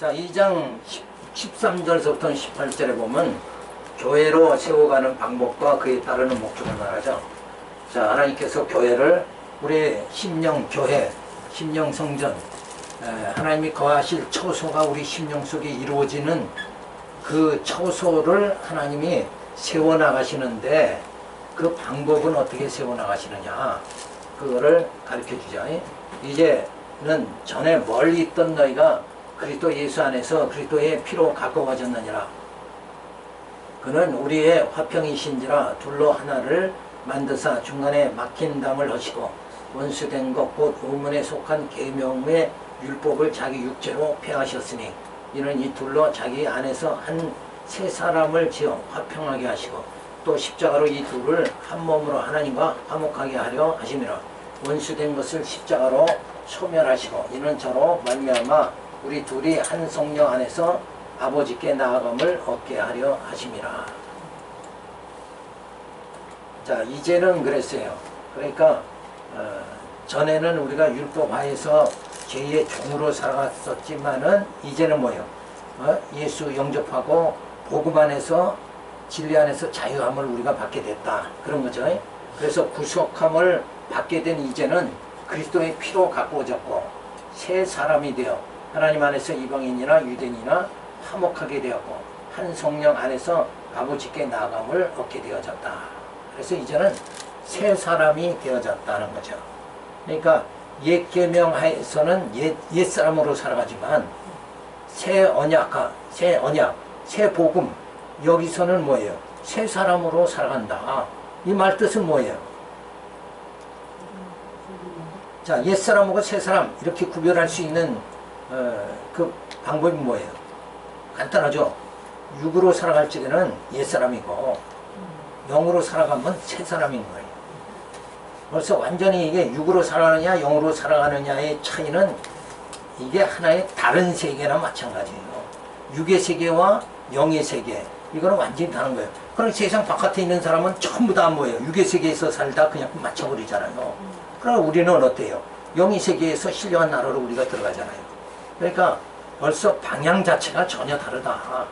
자, 2장 13절서부터 18절에 보면 교회로 세워가는 방법과 그에 따르는 목적을 말하죠. 자, 하나님께서 교회를 우리 심령 교회, 심령 성전, 하나님이 거하실 처소가 우리 심령 속에 이루어지는 그 처소를 하나님이 세워나가시는데 그 방법은 어떻게 세워나가시느냐, 그거를 가르쳐주자. 이제는 전에 멀리 있던 너희가 그리스도 예수 안에서 그리스도의 피로 가까워졌느니라. 그는 우리의 화평이신지라 둘로 하나를 만드사 중간에 막힌 담을 하시고 원수된 것 곧 의문에 속한 계명의 율법을 자기 육체로 폐하셨으니 이는 이 둘로 자기 안에서 한 세 사람을 지어 화평하게 하시고 또 십자가로 이 둘을 한 몸으로 하나님과 화목하게 하려 하심이라. 원수된 것을 십자가로 소멸하시고 이는 저로 말미암아 우리 둘이 한 성령 안에서 아버지께 나아감을 얻게 하려 하심이라. 자, 이제는 그랬어요. 그러니까 전에는 우리가 율법 하에서 죄의 종으로 살아갔었지만은 이제는 뭐예요? 예수 영접하고 복음 안에서 진리 안에서 자유함을 우리가 받게 됐다, 그런 거죠. 그래서 구속함을 받게 된 이제는 그리스도의 피로 가꾸어졌고 새 사람이 되어 하나님 안에서 이방인이나 유대인이나 화목하게 되었고 한 성령 안에서 아버지께 나아감을 얻게 되어졌다. 그래서 이제는 새 사람이 되어졌다는 거죠. 그러니까 옛 계명 하에서는 옛 사람으로 살아가지만 새 언약, 새 복음, 여기서는 뭐예요? 새 사람으로 살아간다. 이 말 뜻은 뭐예요? 자, 옛 사람하고 새 사람 이렇게 구별할 수 있는 그 방법이 뭐예요? 간단하죠. 육으로 살아갈 적에는 옛 사람이고 영으로 살아가면 새 사람인 거예요. 벌써 완전히 이게 육으로 살아가느냐 영으로 살아가느냐의 차이는 이게 하나의 다른 세계나 마찬가지예요. 육의 세계와 영의 세계, 이거는 완전히 다른 거예요. 그럼 세상 바깥에 있는 사람은 전부 다 뭐예요? 육의 세계에서 살다 그냥 맞춰버리잖아요. 그럼 우리는 어때요? 영의 세계에서 신령한 나라로 우리가 들어가잖아요. 그러니까 벌써 방향 자체가 전혀 다르다.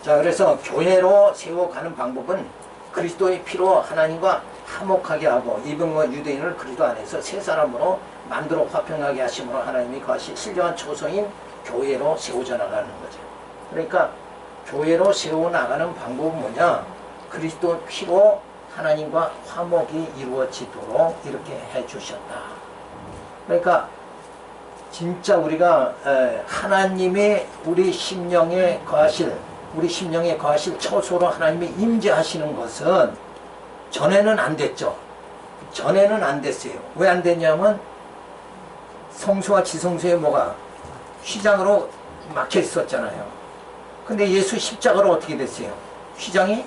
자, 그래서 교회로 세워가는 방법은 그리스도의 피로 하나님과 화목하게 하고 이방과 유대인을 그리스도 안에서 새 사람으로 만들어 화평하게 하심으로 하나님이 거하실 신령한 초소인 교회로 세워져 나가는 거죠. 그러니까 교회로 세워나가는 방법은 뭐냐? 그리스도 피로 하나님과 화목이 이루어지도록 이렇게 해주셨다. 그러니까 진짜 우리가 하나님의 우리 심령에 거하실 처소로 하나님이 임재하시는 것은 전에는 안 됐죠. 전에는 안 됐어요. 왜 안 됐냐면 성소와 지성소에 뭐가 휘장으로 막혀 있었잖아요. 근데 예수 십자가로 어떻게 됐어요? 휘장이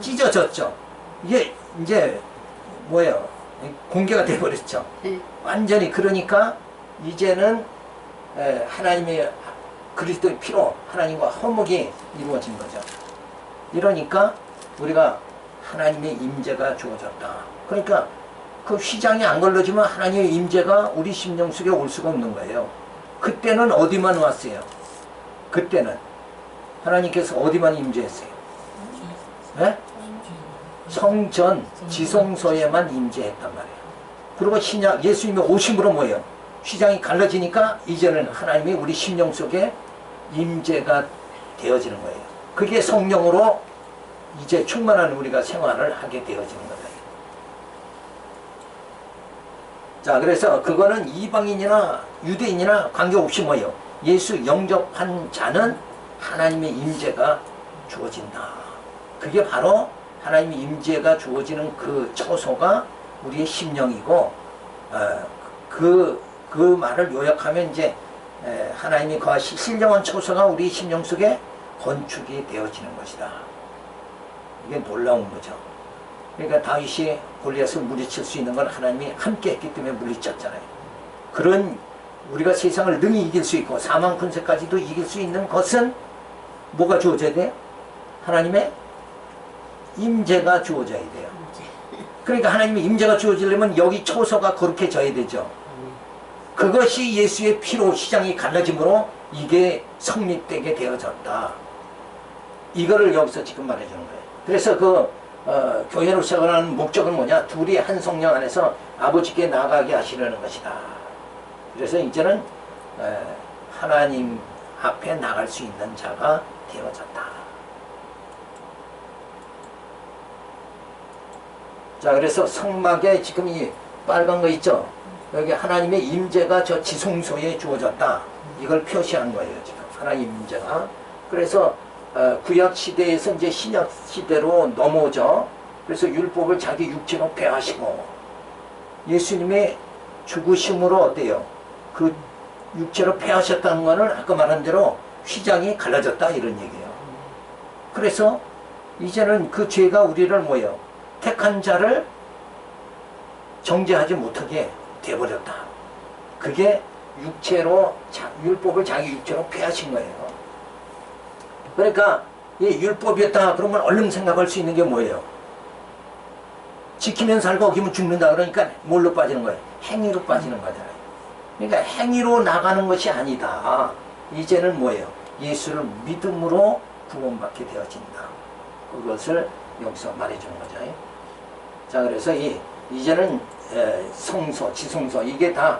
찢어졌죠. 이게 이제 뭐예요? 공개가 돼버렸죠. 완전히. 그러니까 이제는 하나님의 그리스도의 피로 하나님과 화목이 이루어진 거죠. 이러니까 우리가 하나님의 임재가 주어졌다. 그러니까 그 휘장이 안 걸러지면 하나님의 임재가 우리 심령 속에 올 수가 없는 거예요. 그때는 어디만 왔어요? 그때는 하나님께서 어디만 임재했어요? 네? 성전, 지성소에만 임재했단 말이에요. 그리고 신약, 예수님이 오심으로 뭐예요? 휘장이 갈라지니까 이제는 하나님이 우리 심령 속에 임재가 되어지는 거예요. 그게 성령으로 이제 충만한 우리가 생활을 하게 되어지는 거다. 자, 그래서 그거는 이방인이나 유대인이나 관계없이 뭐예요? 예수 영접한 자는 하나님의 임재가 주어진다. 그게 바로 하나님의 임재가 주어지는 그 처소가 우리의 심령이고, 그 말을 요약하면 이제 하나님이 거하시 신령한 처소가 우리 심령 속에 건축이 되어지는 것이다. 이게 놀라운 거죠. 그러니까 다윗이 골리앗을 물리칠 수 있는 건 하나님이 함께 했기 때문에 물리쳤잖아요. 그런 우리가 세상을 능히 이길 수 있고 사망 권세까지도 이길 수 있는 것은 뭐가 주어져야 돼요? 하나님의 임재가 주어져야 돼요. 그러니까 하나님의 임재가 주어지려면 여기 처소가 거룩해져야 되죠. 그것이 예수의 피로 시장이 갈라짐으로 이게 성립되게 되어졌다. 이거를 여기서 지금 말해주는 거예요. 그래서 교회를 세워가는 목적은 뭐냐? 둘이 한 성령 안에서 아버지께 나아가게 하시려는 것이다. 그래서 이제는 하나님 앞에 나갈 수 있는 자가 되어졌다. 자, 그래서 성막에 지금 이 빨간 거 있죠? 여기 하나님의 임재가 저 지성소에 주어졌다. 이걸 표시한 거예요, 지금. 하나님 임재가. 그래서 구약 시대에서 이제 신약 시대로 넘어오죠. 그래서 율법을 자기 육체로 폐하시고 예수님의 죽으심으로 어때요? 그 육체로 폐하셨다는 거는 아까 말한 대로 휘장이 갈라졌다 이런 얘기예요. 그래서 이제는 그 죄가 우리를 뭐예요? 택한 자를 정죄하지 못하게 되어버렸다. 그게 육체로 율법을 자기 육체로 폐하신 거예요. 그러니까 이 율법이었다 그러면 얼른 생각할 수 있는 게 뭐예요? 지키면 살고 어기면 죽는다. 그러니까 뭘로 빠지는 거예요? 행위로 빠지는 거잖아요. 그러니까 행위로 나가는 것이 아니다. 이제는 뭐예요? 예수를 믿음으로 구원받게 되어진다. 그것을 여기서 말해주는 거죠. 자, 그래서 이제는 성소, 지성소 이게 다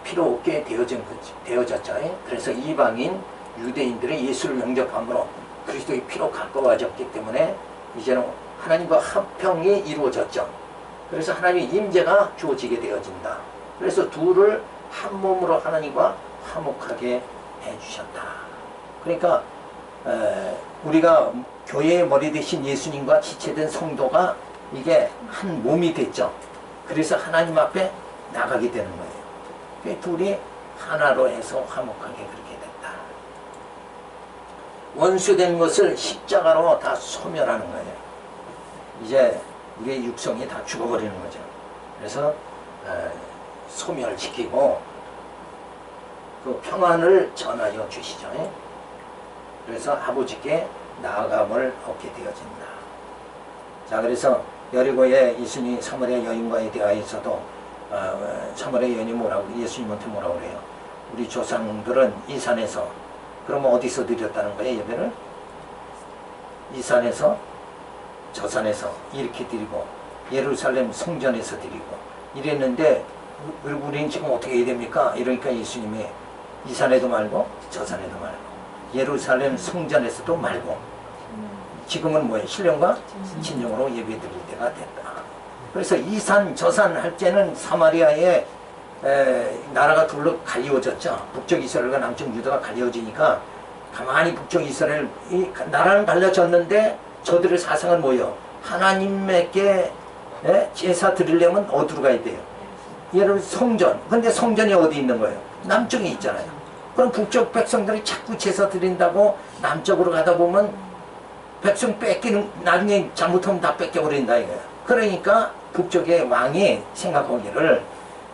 필요 없게 되어졌죠. 그래서 이방인, 유대인들의 예수를 영접함으로 그리스도의 피로 가까워졌기 때문에 이제는 하나님과 합평이 이루어졌죠. 그래서 하나님의 임재가 주어지게 되어진다. 그래서 둘을 한 몸으로 하나님과 화목하게 해주셨다. 그러니까 우리가 교회의 머리 대신 예수님과 지체된 성도가 이게 한 몸이 됐죠. 그래서 하나님 앞에 나가게 되는 거예요. 둘이 하나로 해서 화목하게 그렇게 됐다. 원수된 것을 십자가로 다 소멸하는 거예요. 이제 우리의 육성이 다 죽어버리는 거죠. 그래서 소멸시키고 그 평안을 전하여 주시죠. 그래서 아버지께 나아감을 얻게 되어진다. 자, 그래서 여리고의 예수님 사마리아 여인과에 대하여서도 사마리아 여인이 뭐라고 예수님한테 뭐라고 그래요? 우리 조상들은 이 산에서 그러면 어디서 드렸다는 거예요? 예배를? 이 산에서 저 산에서 이렇게 드리고 예루살렘 성전에서 드리고 이랬는데 우리는 지금 어떻게 해야 됩니까? 이러니까 예수님이 이 산에도 말고 저 산에도 말고 예루살렘 성전에서도 말고 지금은 뭐예요? 신령과 진정으로 예배 드릴 때가 됐다. 그래서 이 산 저 산 할 때는 사마리아의 나라가 둘로 갈리워졌죠. 북쪽 이스라엘과 남쪽 유다가 갈리워지니까 가만히 북쪽 이스라엘 나라는 갈려졌는데 저들의 사상은 뭐예요? 하나님께 제사 드리려면 어디로 가야 돼요? 예를 들어 성전. 근데 성전이 어디 있는 거예요? 남쪽에 있잖아요. 그럼 북쪽 백성들이 자꾸 제사 드린다고 남쪽으로 가다 보면 백성 뺏기는, 나중에 잘못하면 다 뺏겨버린다 이거예요. 그러니까 북쪽의 왕이 생각하기를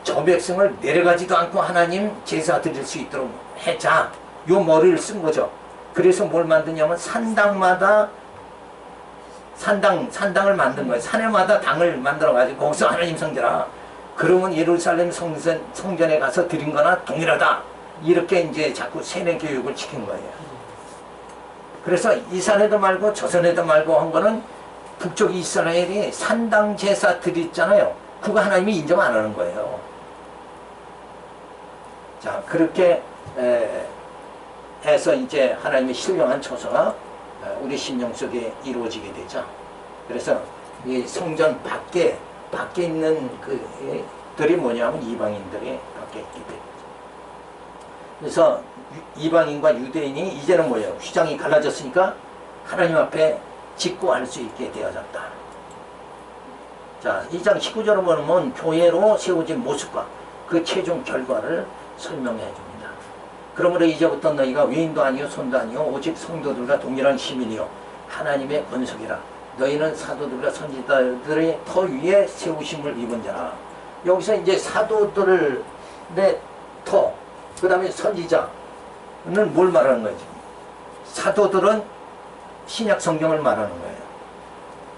저 백성을 내려가지도 않고 하나님 제사 드릴 수 있도록 해자. 요 머리를 쓴 거죠. 그래서 뭘 만드냐면 산당마다 산당을 만든 거예요. 산에마다 당을 만들어가지고 거기서 하나님 성전아. 그러면 예루살렘 성전에 가서 드린 거나 동일하다. 이렇게 이제 자꾸 세뇌 교육을 시킨 거예요. 그래서 이 산에도 말고 저 산에도 말고 한 거는 북쪽 이스라엘이 산당 제사 드렸잖아요. 그거 하나님이 인정 안 하는 거예요. 자, 그렇게 해서 이제 하나님의 신령한 처소가 우리 심령 속에 이루어지게 되죠. 그래서 이 성전 밖에 있는 그들이 뭐냐면 이방인들이 밖에 있게 되죠. 그래서 이방인과 유대인이 이제는 뭐예요? 휘장이 갈라졌으니까 하나님 앞에 직구할 수 있게 되어졌다. 자, 2장 19절을 보면 교회로 세워진 모습과 그 최종 결과를 설명해 줍니다. 그러므로 이제부터 너희가 외인도 아니요 손도 아니요 오직 성도들과 동일한 시민이요 하나님의 권속이라. 너희는 사도들과 선지자들의 터 위에 세우심을 입은 자라. 여기서 이제 사도들의 터, 그 다음에 선지자는 뭘 말하는 거지? 사도들은 신약 성경을 말하는 거예요.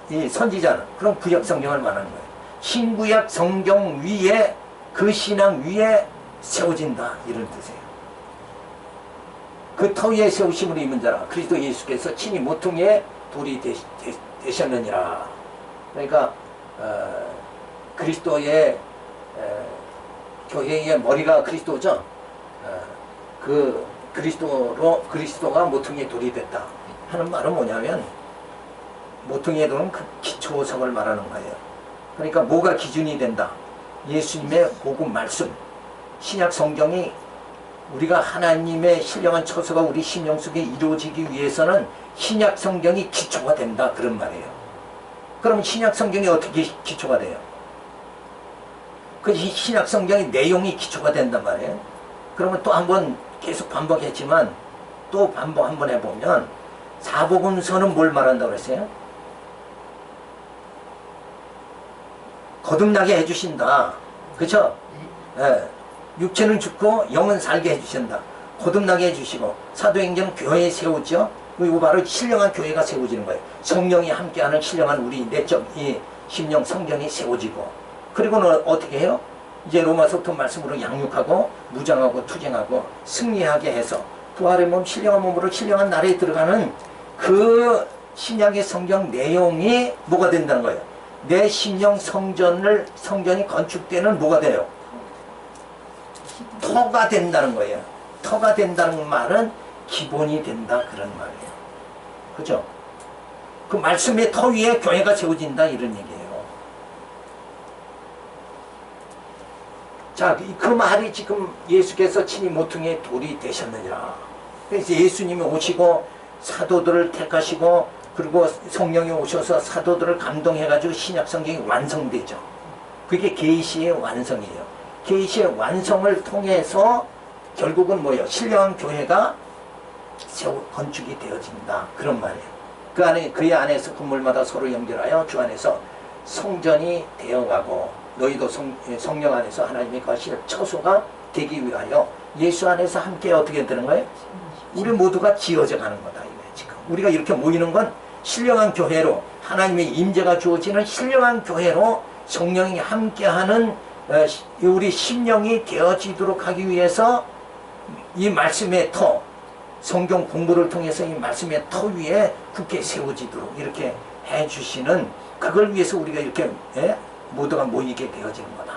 이 선지자는 그럼 구약 성경을 말하는 거예요. 신구약 성경 위에 그 신앙 위에 세워진다 이런 뜻이에요. 그 터 위에 세우심으로 입은 자라 그리스도 예수께서 친히 모퉁이의 돌이 되셨느니라. 그러니까 그리스도의 교회의 머리가 그리스도죠. 그 그리스도가 모퉁이의 돌이 됐다 하는 말은 뭐냐면, 모퉁이의 돌은 그 기초성을 말하는 거예요. 그러니까 뭐가 기준이 된다? 예수님의 복음 말씀, 신약 성경이 우리가 하나님의 신령한 처소가 우리 심령 속에 이루어지기 위해서는 신약 성경이 기초가 된다 그런 말이에요. 그럼 신약 성경이 어떻게 기초가 돼요? 그 신약 성경의 내용이 기초가 된단 말이에요. 그러면 또 한번 계속 반복했지만 또 반복 한번 해보면, 사복음서는 뭘 말한다고 그랬어요? 거듭나게 해주신다. 그쵸? 예. 육체는 죽고 영은 살게 해주신다. 거듭나게 해주시고, 사도행전 교회 세우죠. 이거 바로 신령한 교회가 세워지는 거예요. 성령이 함께하는 신령한 우리 내적 이 심령 성전이 세워지고, 그리고는 어떻게 해요? 이제 로마서부터 말씀으로 양육하고 무장하고 투쟁하고 승리하게 해서 부활의 몸, 신령한 몸으로 신령한 나라에 들어가는 그 신약의 성경 내용이 뭐가 된다는 거예요? 내 심령 성전이 건축되는 뭐가 돼요? 터가 된다는 거예요. 터가 된다는 말은 기본이 된다 그런 말이에요. 그죠? 그 말씀의 터 위에 교회가 세워진다 이런 얘기예요. 자, 그 말이 지금 예수께서 친히 모퉁이의 돌이 되셨느니라. 그래서 예수님이 오시고 사도들을 택하시고, 그리고 성령이 오셔서 사도들을 감동해가지고 신약 성경이 완성되죠. 그게 계시의 완성이에요. 계시의 완성을 통해서 결국은 뭐예요? 신령한 교회가 건축이 되어진다 그런 말이에요. 그 안에서 건물마다 서로 연결하여 주 안에서 성전이 되어가고, 너희도 성령 안에서 하나님의 거실 처소가 되기 위하여 예수 안에서 함께 어떻게 되는 거예요? 우리 모두가 지어져 가는 거다 이거예요. 지금 우리가 이렇게 모이는 건 신령한 교회로, 하나님의 임재가 주어지는 신령한 교회로 성령이 함께하는 우리 심령이 되어지도록 하기 위해서 이 말씀의 터, 성경 공부를 통해서 이 말씀의 터 위에 굳게 세워지도록 이렇게 해주시는, 그걸 위해서 우리가 이렇게 모두가 모이게 되어지는 거다.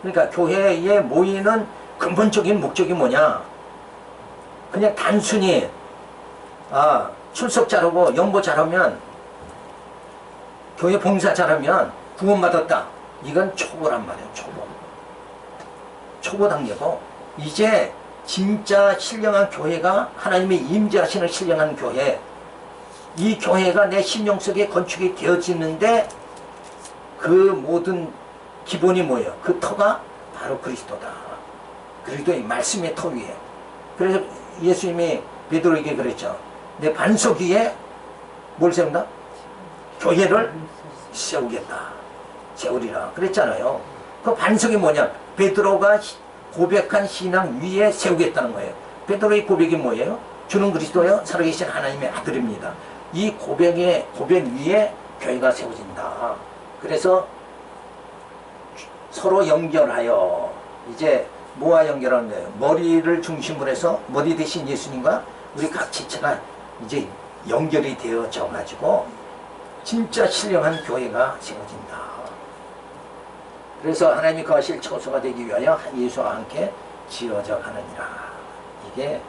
그러니까 교회에 모이는 근본적인 목적이 뭐냐? 그냥 단순히 출석 잘하고 연보 잘하면, 교회 봉사 잘하면 구원받았다, 이건 초보란 말이에요. 초보 단계고, 이제 진짜 신령한 교회가 하나님의 임재하시는 신령한 교회, 이 교회가 내 심령 속에 건축이 되어지는데 그 모든 기본이 뭐예요? 그 터가 바로 그리스도다. 그리스도의 말씀의 터 위에. 그래서 예수님이 베드로에게 그랬죠. 내 반석 위에 뭘 세운다? 교회를 세우겠다. 세우리라 그랬잖아요. 그 반석이 뭐냐? 베드로가 고백한 신앙 위에 세우겠다는 거예요. 베드로의 고백이 뭐예요? 주는 그리스도요 살아계신 하나님의 아들입니다. 이 고백 위에 교회가 세워진다. 그래서 서로 연결하여, 이제 뭐와 연결하는 거예요? 머리를 중심으로 해서 머리 대신 예수님과 우리 각 지체가 이제 연결이 되어져 가지고 진짜 신령한 교회가 세워진다. 그래서 하나님이 거하실 처소가 되기 위하여 한 예수와 함께 지어져 가느니라. 이게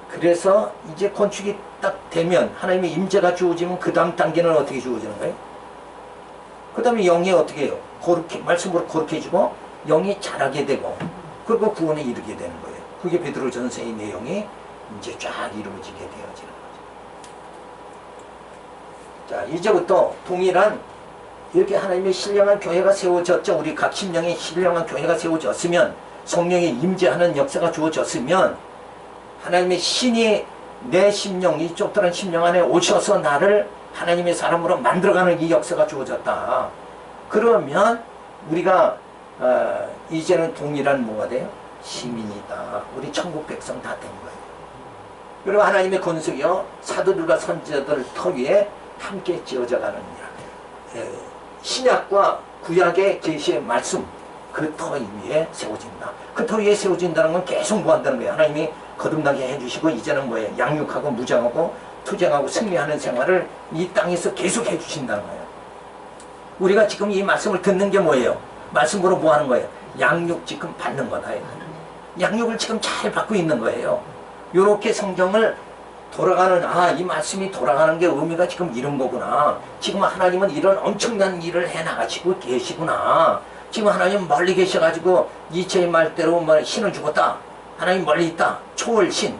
그래서 이제 건축이 딱 되면, 하나님의 임재가 주어지면 그 다음 단계는 어떻게 주어지는 거예요? 그 다음에 영이 어떻게 해요? 말씀으로 거룩해지고 영이 자라게 되고, 그리고 구원에 이르게 되는 거예요. 그게 베드로전서의 내용이 이제 쫙 이루어지게 되어지는 거죠. 자, 이제부터 동일한 이렇게 하나님의 신령한 교회가 세워졌죠. 우리 각 심령의 신령한 교회가 세워졌으면, 성령의 임재하는 역사가 주어졌으면, 하나님의 신이 내 심령, 이 좁다란 심령 안에 오셔서 나를 하나님의 사람으로 만들어가는 이 역사가 주어졌다. 그러면 우리가 이제는 동일한 뭐가 돼요? 시민이다. 우리 천국 백성 다 된 거예요. 그리고 하나님의 건석이요 사도들과 선지자들 터 위에 함께 지어져 가느니라. 신약과 구약의 계시의 말씀, 그 터 위에 세워진다. 그 터 위에 세워진다는 건 계속 뭐 한다는 거예요. 하나님이 거듭나게 해주시고 이제는 뭐예요? 양육하고 무장하고 투쟁하고 승리하는 생활을 이 땅에서 계속 해주신다는 거예요. 우리가 지금 이 말씀을 듣는 게 뭐예요? 말씀으로 뭐 하는 거예요? 양육 지금 받는 거다. 양육을 지금 잘 받고 있는 거예요. 이렇게 성경을 돌아가는, 이 말씀이 돌아가는 게 의미가 지금 이런 거구나. 지금 하나님은 이런 엄청난 일을 해나가시고 계시구나. 지금 하나님 멀리 계셔가지고 이체의 말대로 신을 죽었다. 하나님 멀리 있다. 초월신.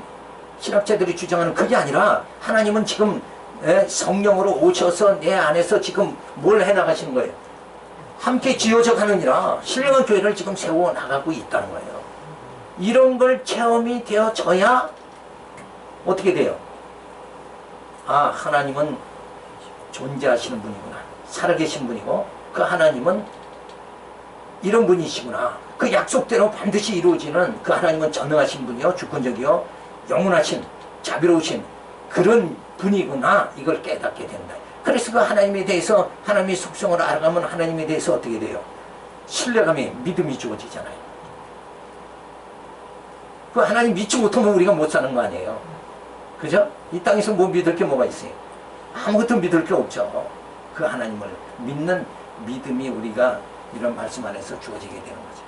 신학자들이 주장하는 그게 아니라 하나님은 지금 성령으로 오셔서 내 안에서 지금 뭘 해나가시는 거예요? 함께 지어져 가느니라 신령한 교회를 지금 세워나가고 있다는 거예요. 이런 걸 체험이 되어져야 어떻게 돼요? 하나님은 존재하시는 분이구나. 살아계신 분이고 그 하나님은 이런 분이시구나. 그 약속대로 반드시 이루어지는 그 하나님은 전능하신 분이요, 주권적이요, 영원하신, 자비로우신 그런 분이구나. 이걸 깨닫게 된다. 그래서 그 하나님에 대해서 하나님의 속성을 알아가면 하나님에 대해서 어떻게 돼요? 신뢰감이, 믿음이 주어지잖아요. 그 하나님 믿지 못하면 우리가 못 사는 거 아니에요. 그죠? 이 땅에서 뭐 믿을 게 뭐가 있어요? 아무것도 믿을 게 없죠. 그 하나님을 믿는 믿음이 우리가 이런 말씀 안에서 주어지게 되는 거죠.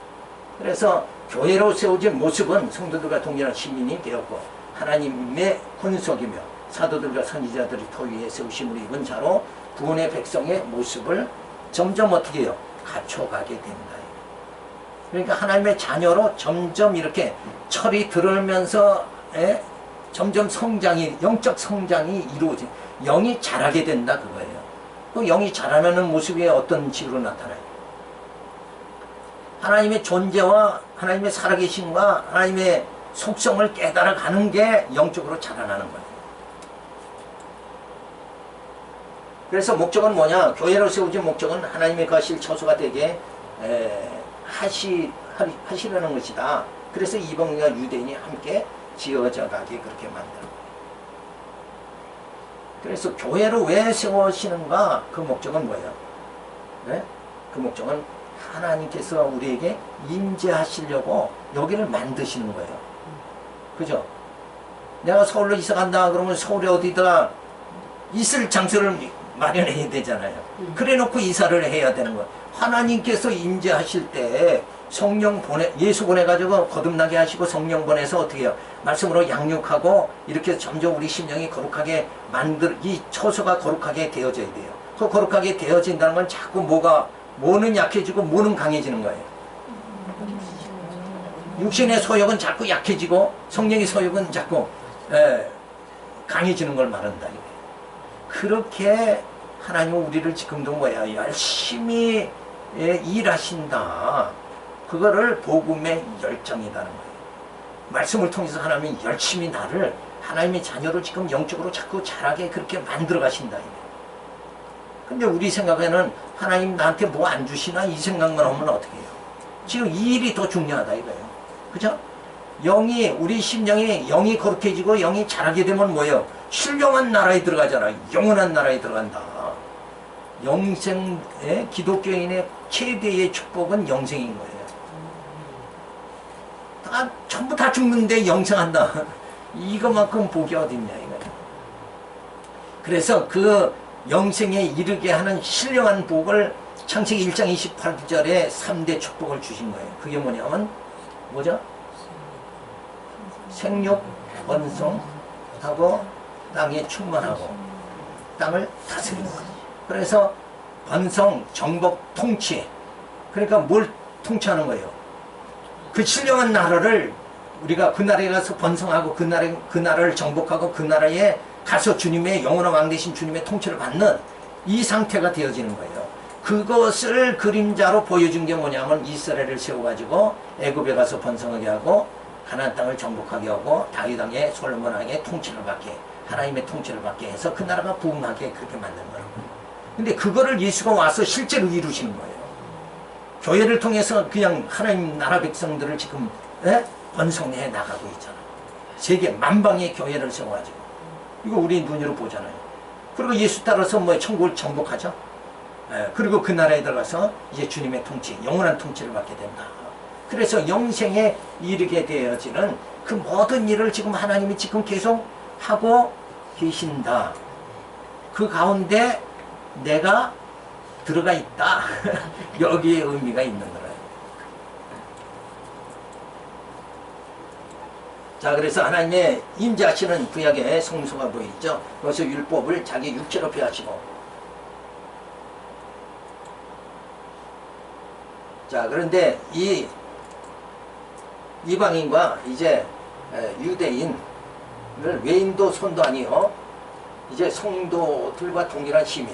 그래서 교회로 세워진 모습은 성도들과 동일한 시민이 되었고 하나님의 혼석이며 사도들과 선지자들이 터 위에 세우심을 입은 자로 구원의 백성의 모습을 점점 어떻게 해요? 갖춰가게 된다. 그러니까 하나님의 자녀로 점점 이렇게 철이 들으면서 점점 성장이, 영적 성장이 이루어지, 영이 자라게 된다 그거예요. 그 영이 자라나는 모습이 어떤 식으로 나타나요? 하나님의 존재와 하나님의 살아계심과 하나님의 속성을 깨달아가는 게 영적으로 자라나는 거예요. 그래서 목적은 뭐냐? 교회로 세워진 목적은 하나님의 거실 처소가 되게 하시려는 것이다. 그래서 이방인과 유대인이 함께 지어져 가게 그렇게 만들어. 그래서 교회로 왜 세워지는가? 그 목적은 뭐예요? 네? 그 목적은 하나님께서 우리에게 임재하시려고 여기를 만드시는 거예요. 그죠? 내가 서울로 이사 간다 그러면 서울에 어디다 있을 장소를 마련해야 되잖아요. 그래 놓고 이사를 해야 되는 거예요. 하나님께서 임재하실 때 성령 예수 보내가지고 거듭나게 하시고 성령 보내서 어떻게 해요? 말씀으로 양육하고 이렇게 점점 우리 심령이 거룩하게 이 처소가 거룩하게 되어져야 돼요. 그 거룩하게 되어진다는 건 자꾸 뭐는 약해지고 뭐는 강해지는 거예요. 육신의 소욕은 자꾸 약해지고 성령의 소욕은 자꾸 강해지는 걸 말한다. 그렇게 하나님은 우리를 지금도 열심히 일하신다. 그거를 복음의 열정이라는 거예요. 말씀을 통해서 하나님이 열심히 나를 하나님의 자녀로 지금 영적으로 자꾸 자라게 그렇게 만들어 가신다. 근데 우리 생각에는 하나님 나한테 뭐 안 주시나 이 생각만 하면 어떻게 해요? 지금 이 일이 더 중요하다 이거예요. 그죠? 우리 심령이 영이 거룩해지고 영이 자라게 되면 뭐예요? 신령한 나라에 들어가잖아. 영원한 나라에 들어간다. 영생의 기독교인의 최대의 축복은 영생인 거예요. 전부 다 죽는데 영생한다. 이거만큼 복이 어딨냐 이거예요. 그래서 그 영생에 이르게 하는 신령한 복을 창세기 1장 28절에 3대 축복을 주신 거예요. 그게 뭐냐면 뭐죠? 생육, 번성하고 땅에 충만하고 땅을 다스리는 거예요. 그래서 번성, 정복, 통치. 그러니까 뭘 통치하는 거예요? 그 신령한 나라를 우리가 그 나라에 가서 번성하고 그 나라를 정복하고 그 나라에 가서 주님의 영원한 왕 되신 주님의 통치를 받는 이 상태가 되어지는 거예요. 그것을 그림자로 보여준 게 뭐냐면 이스라엘을 세워가지고 애굽에 가서 번성하게 하고 가나안 땅을 정복하게 하고 다윗 왕의 솔로몬 왕의 통치를 받게 하나님의 통치를 받게 해서 그 나라가 부흥하게 그렇게 만든 거라고. 근데 그거를 예수가 와서 실제로 이루시는 거예요. 교회를 통해서 그냥 하나님 나라 백성들을 지금 번성해 나가고 있잖아요. 세계 만방의 교회를 세워가지고 이거 우리 눈으로 보잖아요. 그리고 예수 따라서 천국을 정복하죠. 그리고 그 나라에 들어가서 이제 주님의 통치, 영원한 통치를 받게 된다. 그래서 영생에 이르게 되어지는 그 모든 일을 지금 하나님이 지금 계속 하고 계신다. 그 가운데 내가 들어가 있다. 여기에 의미가 있는 거예요. 자, 그래서 하나님의 임재하시는 구약의 성소가 보이죠. 그래서 율법을 자기 육체로 폐하시고, 자, 그런데 이 이방인과 이제 유대인을 외인도 손도 아니요, 이제 성도들과 동일한 시민,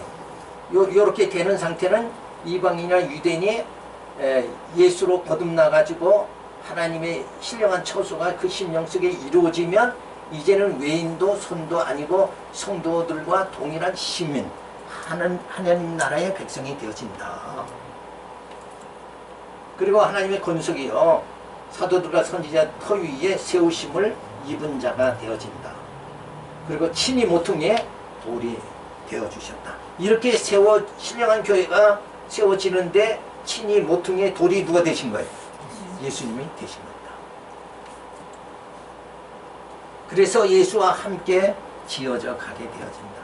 요렇게 되는 상태는 이방인이나 유대인이 예수로 거듭나 가지고 하나님의 신령한 처소가 그 심령 속에 이루어지면 이제는 외인도 손도 아니고 성도들과 동일한 시민, 하나님 나라의 백성이 되어진다. 그리고 하나님의 권속이요, 사도들과 선지자 터 위에 세우심을 입은 자가 되어진다. 그리고 친히 모퉁이에 돌이 되어주셨다. 이렇게 신령한 교회가 세워지는데 친히 모퉁이에 돌이 누가 되신 거예요? 예수님이 되신 겁니다. 그래서 예수와 함께 지어져 가게 되어진다.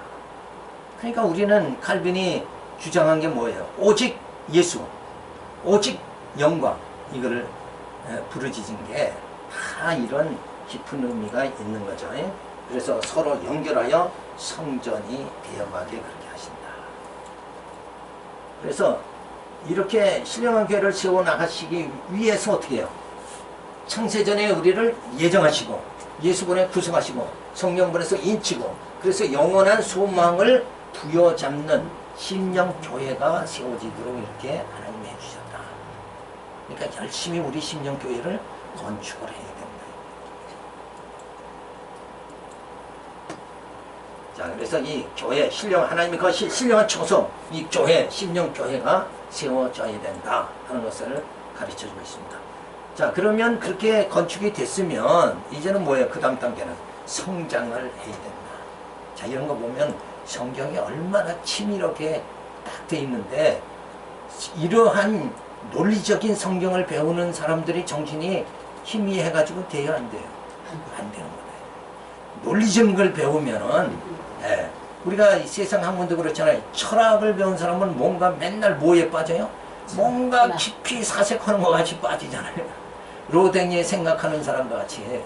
그러니까 우리는 칼빈이 주장한 게 뭐예요? 오직 예수, 오직 영광, 이거를 부르짖은 게 다 이런 깊은 의미가 있는 거죠. 그래서 서로 연결하여 성전이 되어가게 그렇게 하신다. 그래서 이렇게 신령한 교회를 세워나가시기 위해서 어떻게 해요? 창세전에 우리를 예정하시고 예수분에 구성하시고 성령분에서 인치고, 그래서 영원한 소망을 부여잡는 심령교회가 세워지도록 이렇게 하나님이 해주셨다. 그러니까 열심히 우리 심령교회를 건축을 해야 됩니다. 자, 그래서 이 교회, 하나님의 그 신령한 처소, 이 교회, 심령교회가 세워져야 된다 하는 것을 가르쳐주고 있습니다. 자, 그러면 그렇게 건축이 됐으면 이제는 뭐예요? 그 다음 단계는 성장을 해야 된다. 자, 이런 거 보면 성경이 얼마나 치밀하게 딱 돼 있는데, 이러한 논리적인 성경을 배우는 사람들이 정신이 희미해가지고 돼야 안 돼요. 안 되는 거예요. 논리적인 걸 배우면은, 우리가 세상 학문도 그렇잖아요. 철학을 배운 사람은 뭔가 맨날 뭐에 빠져요? 뭔가 깊이 사색하는 것 같이 빠지잖아요. 로댕이 생각하는 사람과 같이.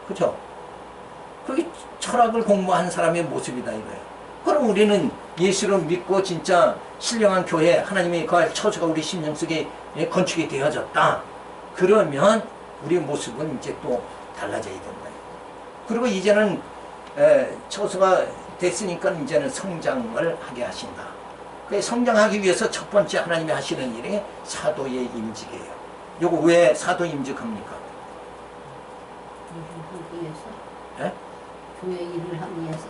그죠? 그게 철학을 공부한 사람의 모습이다 이거예요. 그럼 우리는 예수를 믿고 진짜 신령한 교회, 하나님의 거할 처소가 우리 심령 속에 건축이 되어졌다. 그러면 우리의 모습은 이제 또 달라져야 된다. 그리고 이제는 처소가 됐으니까 이제는 성장을 하게 하신다. 성장하기 위해서 첫 번째 하나님이 하시는 일이 사도의 임직이에요. 요거 왜 사도 임직합니까? 예? 교회 일을 하기 위해서.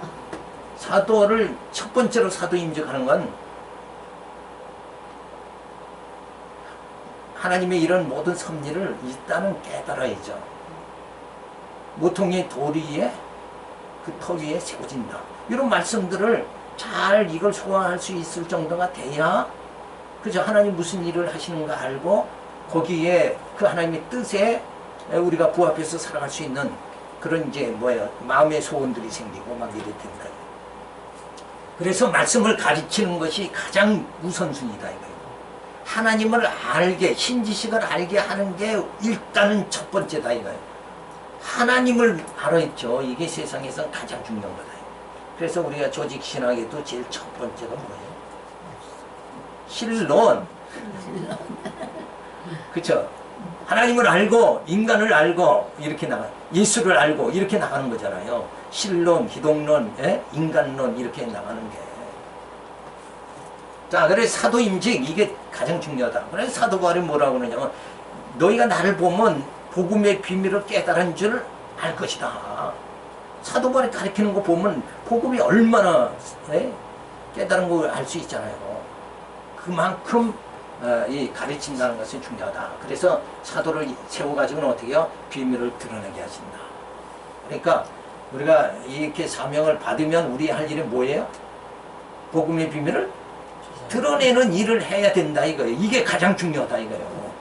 사도를 첫 번째로 사도 임직하는 건 하나님의 이런 모든 섭리를 일단은 깨달아야죠. 모퉁이 돌 위에 그 터 위에 세워진다. 이런 말씀들을 잘 이걸 소화할 수 있을 정도가 돼야, 그죠? 하나님 무슨 일을 하시는가 알고 거기에 그 하나님의 뜻에 우리가 부합해서 살아갈 수 있는 그런 이제 뭐예요? 마음의 소원들이 생기고 막 이럴 텐데. 그래서 말씀을 가르치는 것이 가장 우선순위다 이거예요. 하나님을 알게, 신지식을 알게 하는 게 일단은 첫 번째다 이거예요. 하나님을 알아있죠. 이게 세상에서 가장 중요한 거다. 그래서 우리가 조직 신학에도 제일 첫 번째가 뭐예요? 신론. 그렇죠? 하나님을 알고 인간을 알고 이렇게 예수를 알고 이렇게 나가는 거잖아요. 신론, 기독론, 인간론 이렇게 나가는 게. 자, 그래서 사도임직 이게 가장 중요하다. 그래서 사도 바울이 뭐라고 그러냐면 너희가 나를 보면 복음의 비밀을 깨달은 줄 알 것이다. 사도 바울이 가르치는 거 보면 복음이 얼마나 깨달은 걸 알 수 있잖아요. 그만큼 이 가르친다는 것이 중요하다. 그래서 사도를 세워가지고는 어떻게 해요? 비밀을 드러내게 하신다. 그러니까 우리가 이렇게 사명을 받으면 우리 할 일이 뭐예요? 복음의 비밀을 드러내는 일을 해야 된다 이거예요. 이게 가장 중요하다 이거예요.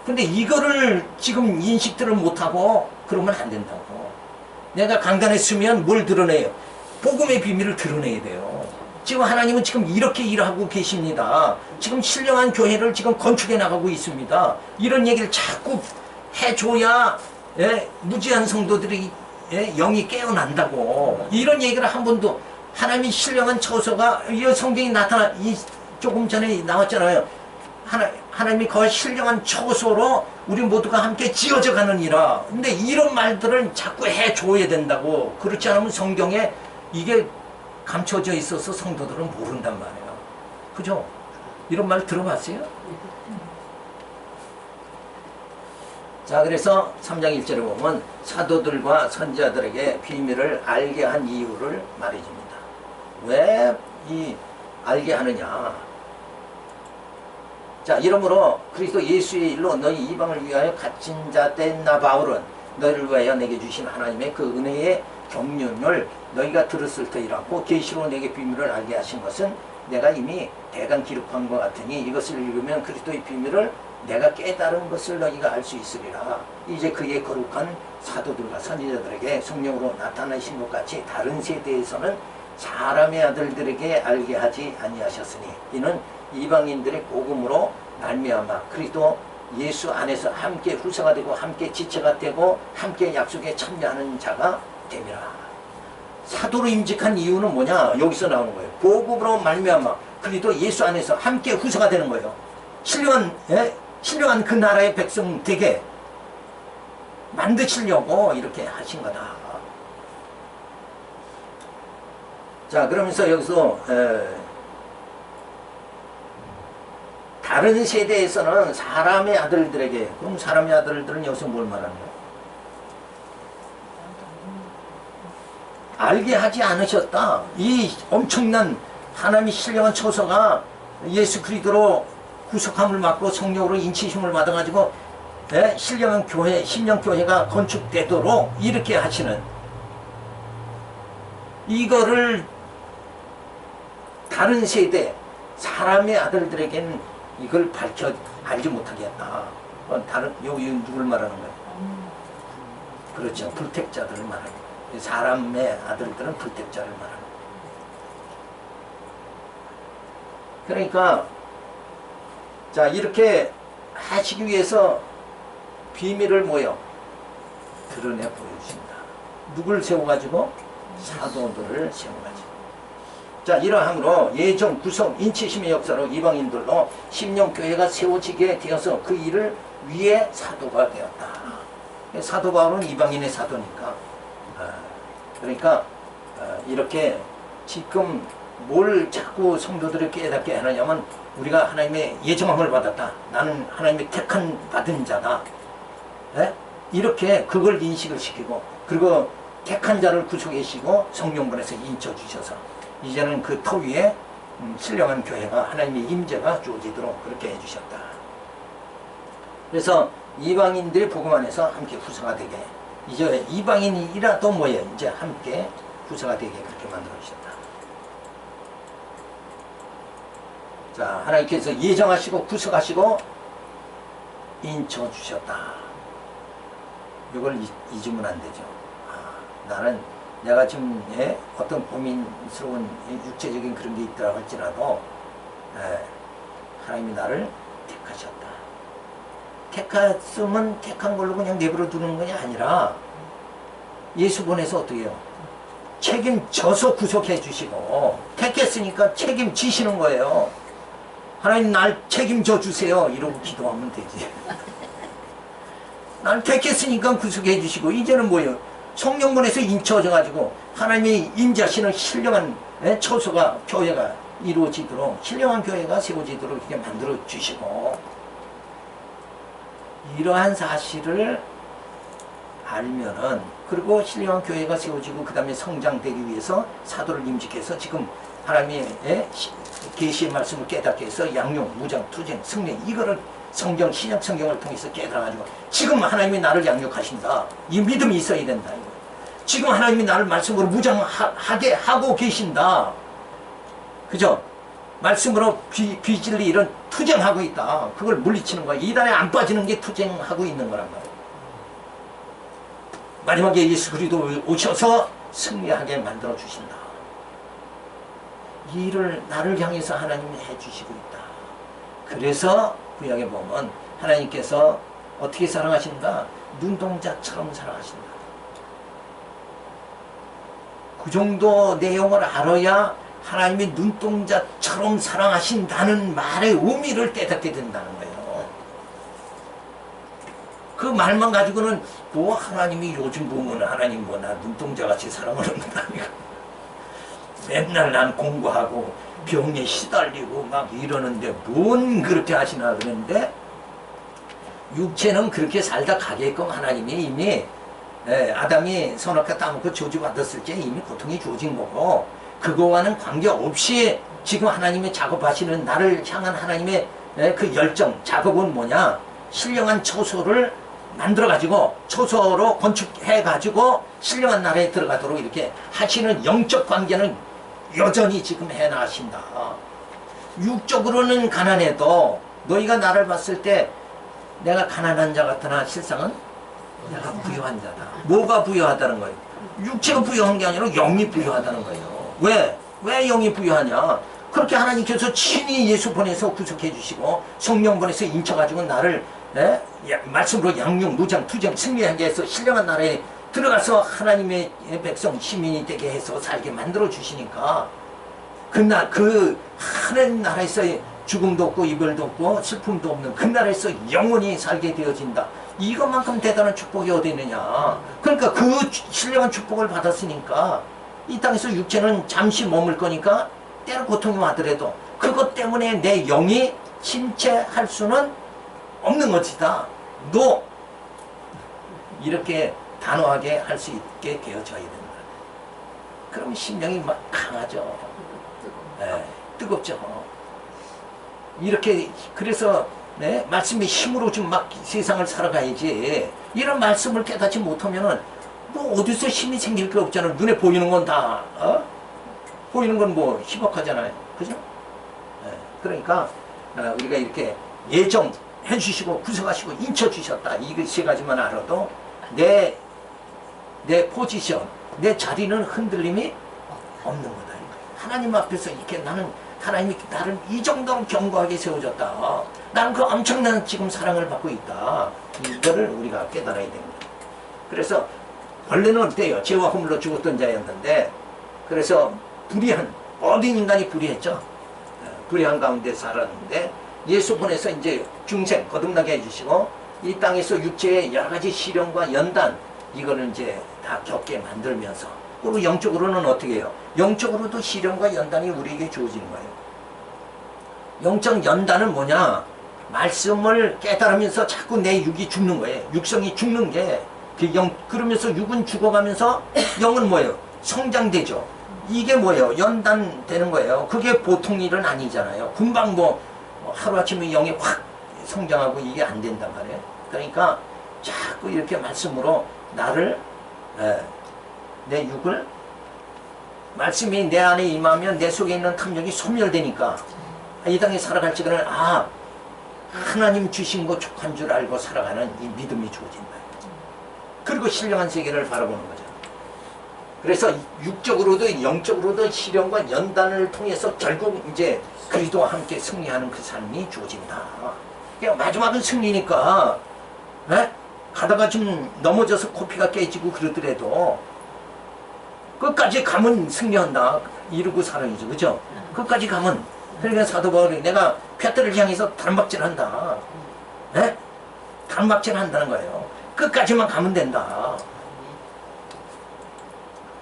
근데 이거를 지금 인식들을 못하고 그러면 안 된다고. 내가 강단했으면 뭘 드러내요? 복음의 비밀을 드러내야 돼요. 지금 하나님은 지금 이렇게 일하고 계십니다. 지금 신령한 교회를 지금 건축해 나가고 있습니다. 이런 얘기를 자꾸 해줘야 무지한 성도들이 영이 깨어난다고. 이런 얘기를 한 번도 하나님이 신령한 처소가 이 성경이 조금 전에 나왔잖아요. 하나님이 거의 신령한 처소로 우리 모두가 함께 지어져 가느니라. 근데 이런 말들을 자꾸 해줘야 된다고. 그렇지 않으면 성경에 이게 감춰져 있어서 성도들은 모른단 말이에요. 그죠? 이런 말 들어봤어요? 자, 그래서 3장 1절에 보면 사도들과 선지자들에게 비밀을 알게 한 이유를 말해줍니다. 왜 이 알게 하느냐? 자, 이러므로 그리스도 예수의 일로 너희 이방을 위하여 갇힌 자 된 나 바울은 너희를 위하여 내게 주신 하나님의 그 은혜의 경륜을 너희가 들었을 터이라고 계시로 내게 비밀을 알게 하신 것은 내가 이미 대강 기록한 것 같으니 이것을 읽으면 그리스도의 비밀을 내가 깨달은 것을 너희가 알 수 있으리라. 이제 그의 거룩한 사도들과 선지자들에게 성령으로 나타나신 것 같이 다른 세대에서는 사람의 아들들에게 알게 하지 아니하셨으니 이는 이방인들의 복음으로 말미암아 그리스도 예수 안에서 함께 후사가 되고 함께 지체가 되고 함께 약속에 참여하는 자가 됨이라. 사도로 임직한 이유는 뭐냐? 여기서 나오는 거예요. 복음으로 말미암아 그리스도 예수 안에서 함께 후사가 되는 거예요. 신령한 그 나라의 백성 되게 만드시려고 이렇게 하신 거다. 자, 그러면서 여기서 다른 세대에서는 사람의 아들들에게, 그럼 사람의 아들들은 여기서 뭘 말하는 거예요? 알게 하지 않으셨다. 이 엄청난 하나님의 신령한 처소가 예수 그리스도로 구속함을 받고 성령으로 인치심을 받아가지고 신령한 교회, 신령교회가 건축되도록 이렇게 하시는 이거를 다른 세대 사람의 아들들에게는 이걸 밝혀 알지 못하게 했다. 다른 여기 누굴 말하는 거예요? 그렇죠. 불택자들을 말하는 거예요. 사람의 아들들은 불택자를 말하는 거예요. 그러니까 자, 이렇게 하시기 위해서 비밀을 드러내 보여주신다. 누굴 세워가지고? 사도들을 세워가지고. 자, 이러함으로 예정 구성 인치심의 역사로 이방인들로 심령교회가 세워지게 되어서 그 일을 위해 사도가 되었다. 사도 바울은 이방인의 사도니까. 그러니까 이렇게 지금 뭘 자꾸 성도들을 깨닫게 하느냐면 우리가 하나님의 예정함을 받았다. 나는 하나님의 택한 받은 자다. 이렇게 그걸 인식을 시키고, 그리고 택한 자를 구속하시고 성령 보내서 인쳐 주셔서 이제는 그 터 위에 신령한 교회가 하나님의 임재가 주어지도록 그렇게 해주셨다. 그래서 이방인들의 복음 안에서 함께 후사가 되게, 이제 이방인이라도 이제 함께 후사가 되게 그렇게 만들어 주셨다. 자, 하나님께서 예정하시고 구속하시고 인쳐 주셨다. 이걸 잊으면 안 되죠. 나는 내가 지금 어떤 고민스러운 육체적인 그런 게 있더라 할지라도 하나님이 나를 택하셨다. 택했으면 택한 걸로 그냥 내버려 두는 것이 아니라 예수 보내서 어떻게 해요? 책임져서 구속해 주시고, 택했으니까 책임지시는 거예요. 하나님 날 책임져 주세요 이러고 기도하면 되지. 날 택했으니까 구속해 주시고, 이제는 뭐예요? 성령 보내서 인쳐져 가지고 하나님이 임재하시는 신령한 처소가, 교회가 이루어지도록, 신령한 교회가 세워지도록 이렇게 만들어 주시고, 이러한 사실을 알면은, 그리고 신령한 교회가 세워지고 그 다음에 성장되기 위해서 사도를 임직해서 지금 하나님의 계시의 말씀을 깨닫게 해서 양용, 무장, 투쟁, 승리, 이거를 성경, 신약 성경을 통해서 깨달아가지고 지금 하나님이 나를 양육하신다. 이 믿음이 있어야 된다. 지금 하나님이 나를 말씀으로 무장하게 하고 계신다. 그죠? 말씀으로 비진리 이런 투쟁하고 있다. 그걸 물리치는 거야. 이단에 안 빠지는 게 투쟁하고 있는 거란 말이야. 마지막에 예수 그리스도 오셔서 승리하게 만들어 주신다. 이 일을 나를 향해서 하나님이 해주시고 있다. 그래서 구약에 보면 하나님께서 어떻게 사랑하신다? 눈동자처럼 사랑하신다. 그 정도 내용을 알아야 하나님이 눈동자처럼 사랑하신다는 말의 의미를 깨닫게 된다는 거예요. 그 말만 가지고는 뭐 하나님이 요즘 보면 하나님 뭐 나 눈동자같이 사랑을 한다니까. 맨날 난 공부하고 병에 시달리고 막 이러는데 뭔 그렇게 하시나 그러는데 육체는 그렇게 살다 가게끔 하나님이 이미 아담이 선악과 따먹고 저주받았을 때 이미 고통이 주어진 거고 그거와는 관계없이 지금 하나님이 작업하시는 나를 향한 하나님의 그 열정 작업은 뭐냐 신령한 처소를 만들어가지고 처소로 건축해가지고 신령한 나라에 들어가도록 이렇게 하시는 영적 관계는 여전히 지금 해나가신다. 육적으로는 가난해도 너희가 나를 봤을 때 내가 가난한 자 같으나 실상은 내가 부유한 자다. 뭐가 부유하다는 거예요? 육체가 부유한 게 아니라 영이 부유하다는 거예요. 왜? 왜 영이 부유하냐? 그렇게 하나님께서 친히 예수 보내서 구속해 주시고 성령 보내서 인쳐가지고 나를 말씀으로 양육, 무장, 투쟁, 승리하게 해서 신령한 나라에 들어가서 하나님의 백성 시민이 되게 해서 살게 만들어 주시니까 그 하나님 나라에서 죽음도 없고 이별도 없고 슬픔도 없는 그 나라에서 영원히 살게 되어진다. 이것만큼 대단한 축복이 어디 있느냐. 그러니까 그 신령한 축복을 받았으니까 이 땅에서 육체는 잠시 머물 거니까 때로 고통이 와더라도 그것 때문에 내 영이 침체할 수는 없는 것이다. 너 이렇게 단호하게 할 수 있게 되어져야 된다. 그럼 심령이 막 강하죠. 뜨겁죠. 이렇게 그래서 말씀의 힘으로 좀 막 세상을 살아가야지. 이런 말씀을 깨닫지 못하면은 뭐 어디서 힘이 생길 게 없잖아요. 눈에 보이는 건 다 보이는 건 뭐 희박하잖아요. 그죠? 그러니까 우리가 이렇게 예정해 주시고 구속하시고 인쳐 주셨다. 이 세 가지만 알아도 내 포지션, 내 자리는 흔들림이 없는 거다. 하나님 앞에서 이렇게 나는 하나님이 나를 이 정도로 견고하게 세워줬다. 나는 그 엄청난 지금 사랑을 받고 있다. 이거를 우리가 깨달아야 됩니다. 그래서 원래는 어때요? 죄와 허물로 죽었던 자였는데 그래서 불의한 모든 인간이 불의했죠. 불의한 가운데 살았는데 예수 보내서 이제 중생 거듭나게 해주시고 이 땅에서 육체의 여러 가지 시련과 연단 이거는 이제 다 겪게 만들면서 그리고 영적으로는 어떻게 해요? 영적으로도 시련과 연단이 우리에게 주어지는 거예요. 영적 연단은 뭐냐? 말씀을 깨달으면서 자꾸 내 육이 죽는 거예요. 육성이 죽는 게 그러면서 육은 죽어가면서 영은 뭐예요? 성장되죠. 이게 뭐예요? 연단되는 거예요. 그게 보통 일은 아니잖아요. 금방 뭐 하루아침에 영이 확 성장하고 이게 안 된단 말이에요. 그러니까 자꾸 이렇게 말씀으로 나를 내 육을 말씀이 내 안에 임하면 내 속에 있는 탐욕이 소멸되니까 이 땅에 살아갈 적에는 하나님 주신 거 족한 줄 알고 살아가는 이 믿음이 주어진다. 그리고 신령한 세계를 바라보는 거죠. 그래서 육적으로도 영적으로도 시련과 연단을 통해서 결국 이제 그리스도와 함께 승리하는 그 삶이 주어진다. 그러니까 마지막은 승리니까 가다가 좀 넘어져서 코피가 깨지고 그러더라도 끝까지 가면 승리한다. 이루고 사랑이죠. 그죠? 끝까지 가면. 그러니까 사도 바울이 내가 뼈대를 향해서 단박질한다. 단박질한다는 거예요. 끝까지만 가면 된다.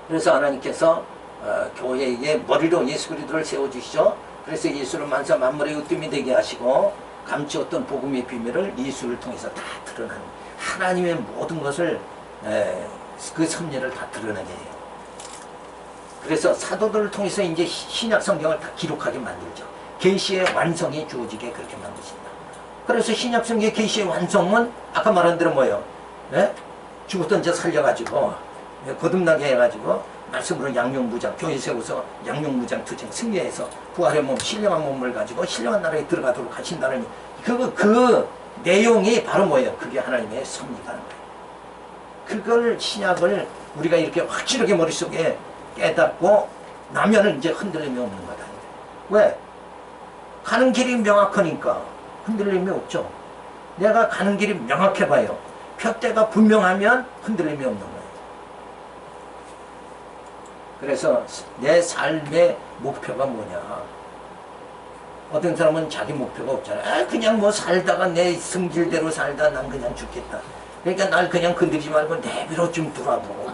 그래서 하나님께서 교회의 머리로 예수 그리스도를 세워주시죠. 그래서 예수를 만사 만물의 으뜸이 되게 하시고 감추었던 복음의 비밀을 예수를 통해서 다 드러나는 하나님의 모든 것을 그 섭리를 다 드러나게 해요. 그래서 사도들을 통해서 이제 신약 성경을 다 기록하게 만들죠. 계시의 완성이 주어지게 그렇게 만드신다. 그래서 신약 성경의 계시의 완성은 아까 말한 대로 뭐예요? 죽었던 자 살려가지고 거듭나게 해가지고 말씀으로 양용무장, 교회 세워서 양용무장 투쟁 승리해서 부활의 몸, 신령한 몸을 가지고 신령한 나라에 들어가도록 하신다는 그 내용이 바로 뭐예요? 그게 하나님의 섭리라는 거예요. 그걸 신약을 우리가 이렇게 확실하게 머릿속에 깨닫고 나면은 이제 흔들림이 없는 거다. 왜? 가는 길이 명확하니까 흔들림이 없죠. 내가 가는 길이 명확해봐요. 표대가 분명하면 흔들림이 없는 거예요. 그래서 내 삶의 목표가 뭐냐. 어떤 사람은 자기 목표가 없잖아요. 그냥 뭐 살다가 내 성질대로 살다 난 그냥 죽겠다. 그러니까 날 그냥 건드리지 말고 내버려 좀 두라고.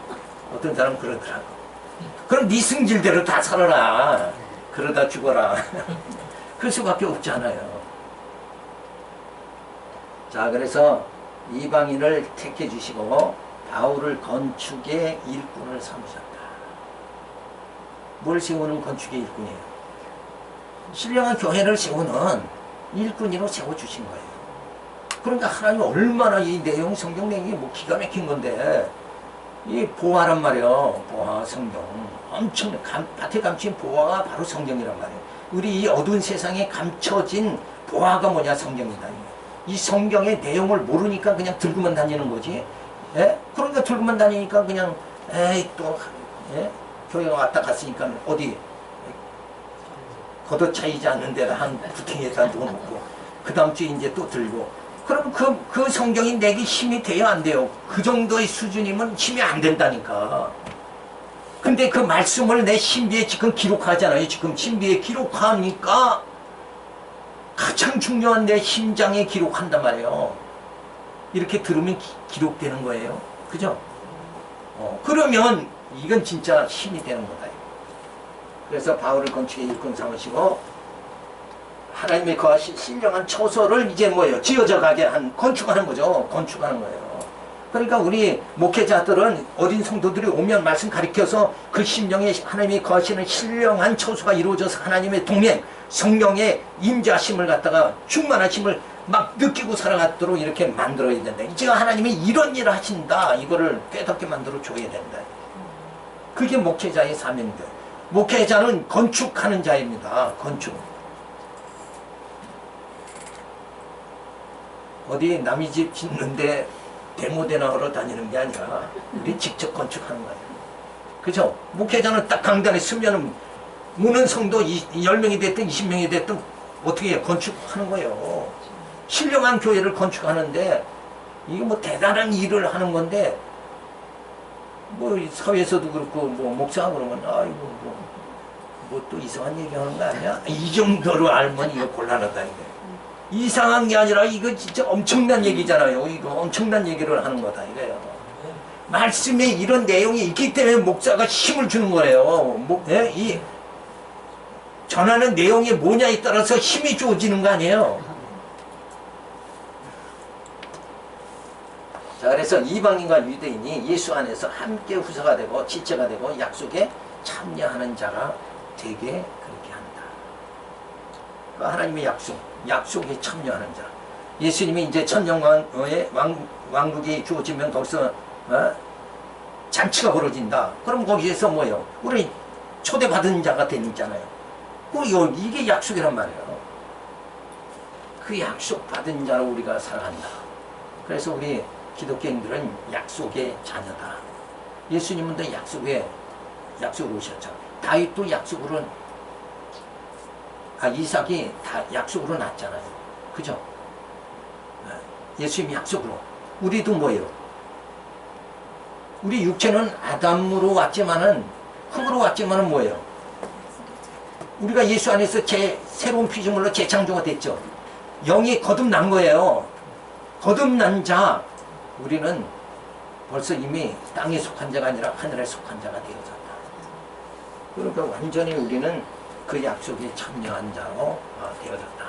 어떤 사람은 그러더라고. 그럼 네 성질대로 다 살아라. 그러다 죽어라. 그럴 수밖에 없잖아요. 자, 그래서 이방인을 택해 주시고 바울을 건축의 일꾼을 삼으셨다. 뭘 세우는 건축의 일꾼이에요? 신령한 교회를 세우는 일꾼으로 세워주신 거예요. 그러니까 하나님 얼마나 이 내용, 성경 내용이 뭐 기가 막힌 건데, 이 보화란 말이에요. 보화, 성경. 엄청, 밭에 감춘 보화가 바로 성경이란 말이에요. 우리 이 어두운 세상에 감춰진 보화가 뭐냐? 성경이다. 이 성경의 내용을 모르니까 그냥 들고만 다니는 거지. 예? 그러니까 들고만 다니니까 그냥, 에이, 또, 예? 교회 왔다 갔으니까 어디, 걷어차이지 않는 데다 한 구탱이에다 놓고, 그 다음 주에 이제 또 들고. 그럼 그 성경이 내게 힘이 돼야 안 돼요. 그 정도의 수준이면 힘이 안 된다니까. 근데 그 말씀을 내 신비에 지금 기록하잖아요. 지금 신비에 기록하니까 가장 중요한 내 심장에 기록한단 말이에요. 이렇게 들으면 기록되는 거예요. 그죠? 그러면 이건 진짜 힘이 되는 거다. 그래서 바울을 건축의 일꾼 삼으시고 하나님의 거하신 신령한 처소를 이제 뭐예요? 지어져 가게 건축하는 거죠. 건축하는 거예요. 그러니까 우리 목회자들은 어린 성도들이 오면 말씀 가르쳐서 그 심령에 하나님이 거하시는 신령한 처소가 이루어져서 하나님의 동행, 성령의 임자심을 갖다가 충만하심을 막 느끼고 살아가도록 이렇게 만들어야 된다. 제가 하나님이 이런 일을 하신다. 이거를 깨닫게 만들어 줘야 된다. 그게 목회자의 사명입니다. 목회자는 건축하는 자입니다. 건축. 어디 남의 집 짓는데 데모대나 하러 다니는 게 아니라 우리 직접 건축하는 거예요. 그죠? 목회자는 딱 강단에 서면은 무는 성도 10명이 됐든 20명이 됐든 어떻게 해요? 건축하는 거예요. 신령한 교회를 건축하는데 이게 뭐 대단한 일을 하는 건데 뭐 사회에서도 그렇고 뭐 목사가 그러면 아이고 뭐 또 이상한 얘기 하는 거 아니야? 이 정도로 알면 이거 곤란하다 이거. 이상한 게 아니라 이거 진짜 엄청난 얘기잖아요. 이거 엄청난 얘기를 하는 거다 이거예요. 말씀에 이런 내용이 있기 때문에 목사가 힘을 주는 거예요. 이 전하는 내용이 뭐냐에 따라서 힘이 주어지는 거 아니에요. 자, 그래서 이방인과 유대인이 예수 안에서 함께 후사가 되고 지체가 되고 약속에 참여하는 자가 되게 그렇게 한다. 그 하나님의 약속에 참여하는 자. 예수님이 이제 천년왕의 왕국이 주어지면 거기서 잔치가 벌어진다. 그럼 거기에서 뭐예요? 우리 초대받은 자가 되잖아요. 이게 약속이란 말이에요. 그 약속 받은 자로 우리가 살아간다. 그래서 우리 기독교인들은 약속의 자녀다. 예수님은 또 약속으로 오셨죠. 다윗도 약속으로, 이삭이 다 약속으로 났잖아요. 그죠? 예수님이 약속으로. 우리도 뭐예요? 우리 육체는 아담으로 왔지만은, 흙으로 왔지만은 뭐예요? 우리가 예수 안에서 새로운 피조물로 재창조가 됐죠. 영이 거듭난 거예요. 거듭난 자, 우리는 벌써 이미 땅에 속한 자가 아니라 하늘에 속한 자가 되어졌다. 그러니까 완전히 우리는 그 약속에 참여한 자로 되어졌다.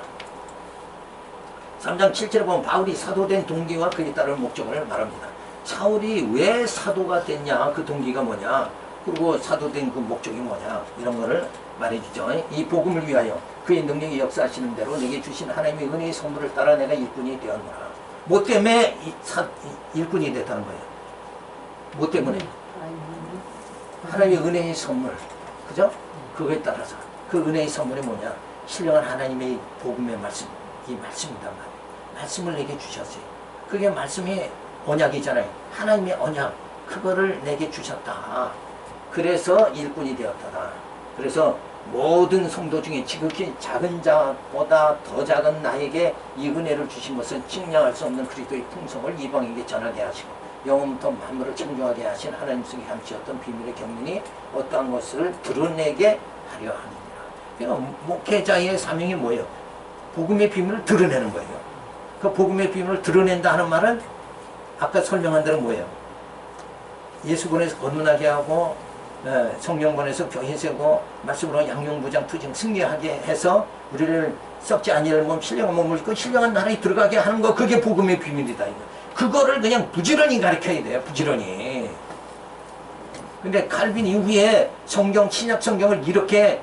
3장 7절에 보면 바울이 사도된 동기와 그에 따른 목적을 말합니다. 사울이 왜 사도가 됐냐, 그 동기가 뭐냐, 그리고 사도된 그 목적이 뭐냐, 이런 거를 말해주죠. 이 복음을 위하여 그의 능력이 역사하시는 대로 내게 주신 하나님의 은혜의 선물을 따라 내가 일꾼이 되었노라. 뭐 때문에 일꾼이 됐다는 거예요? 뭐 때문에? 하나님의 은혜의 선물, 그죠? 그거에 따라서 그 은혜의 선물이 뭐냐? 신령한 하나님의 복음의 말씀, 이 말씀이단 말이에요. 말씀을 내게 주셨어요. 그게 말씀이 언약이잖아요. 하나님의 언약, 그거를 내게 주셨다. 그래서 일꾼이 되었다. 그래서 모든 성도 중에 지극히 작은 자보다 더 작은 나에게 이 은혜를 주신 것은 측량할 수 없는 그리스도의 풍성을 이방인에게 전하게 하시고 영원부터 만물을 창조하게 하신 하나님 속에 감추었던 비밀의 경륜이 어떠한 것을 드러내게 하려 합니다. 그러니까 목회자의 사명이 뭐예요? 복음의 비밀을 드러내는 거예요. 그 복음의 비밀을 드러낸다 하는 말은 아까 설명한 대로 뭐예요? 예수권에서 거듭나게 하고 성경권에서 교회 세우고 말씀으로 양용부장 투쟁 승리하게 해서 우리를 썩지 아니할 몸 신령한 몸을 입고 신령한 나라에 들어가게 하는 거, 그게 복음의 비밀이다. 이거. 그거를 그냥 부지런히 가르쳐야 돼요. 부지런히. 근데 칼빈 이후에 성경 신약 성경을 이렇게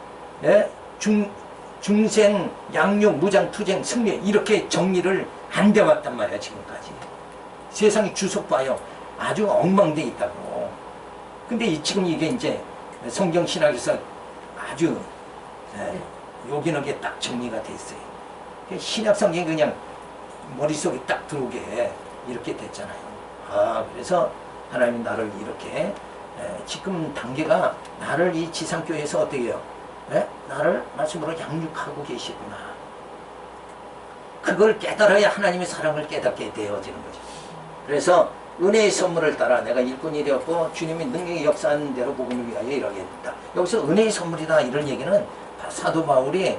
중생 양육 무장 투쟁 승리 이렇게 정리를 안 돼 왔단 말이야. 지금까지 세상이 주석 봐요. 아주 엉망돼 있다고. 근데 지금 이게 이제 성경 신학에서 아주 요긴하게 딱 정리가 됐어요. 신약 성경이 그냥 머릿속에 딱 들어오게 이렇게 됐잖아요. 아, 그래서 하나님이 나를 이렇게 지금 단계가 나를 이 지상교회에서 어떻게 해요? 나를 말씀으로 양육하고 계시구나. 그걸 깨달아야 하나님의 사랑을 깨닫게 되어지는 거죠. 그래서 은혜의 선물을 따라 내가 일꾼이 되었고 주님의 능력이 역사하는 대로 복음을 위하여 일하게 됐다. 여기서 은혜의 선물이다 이런 얘기는 사도 바울이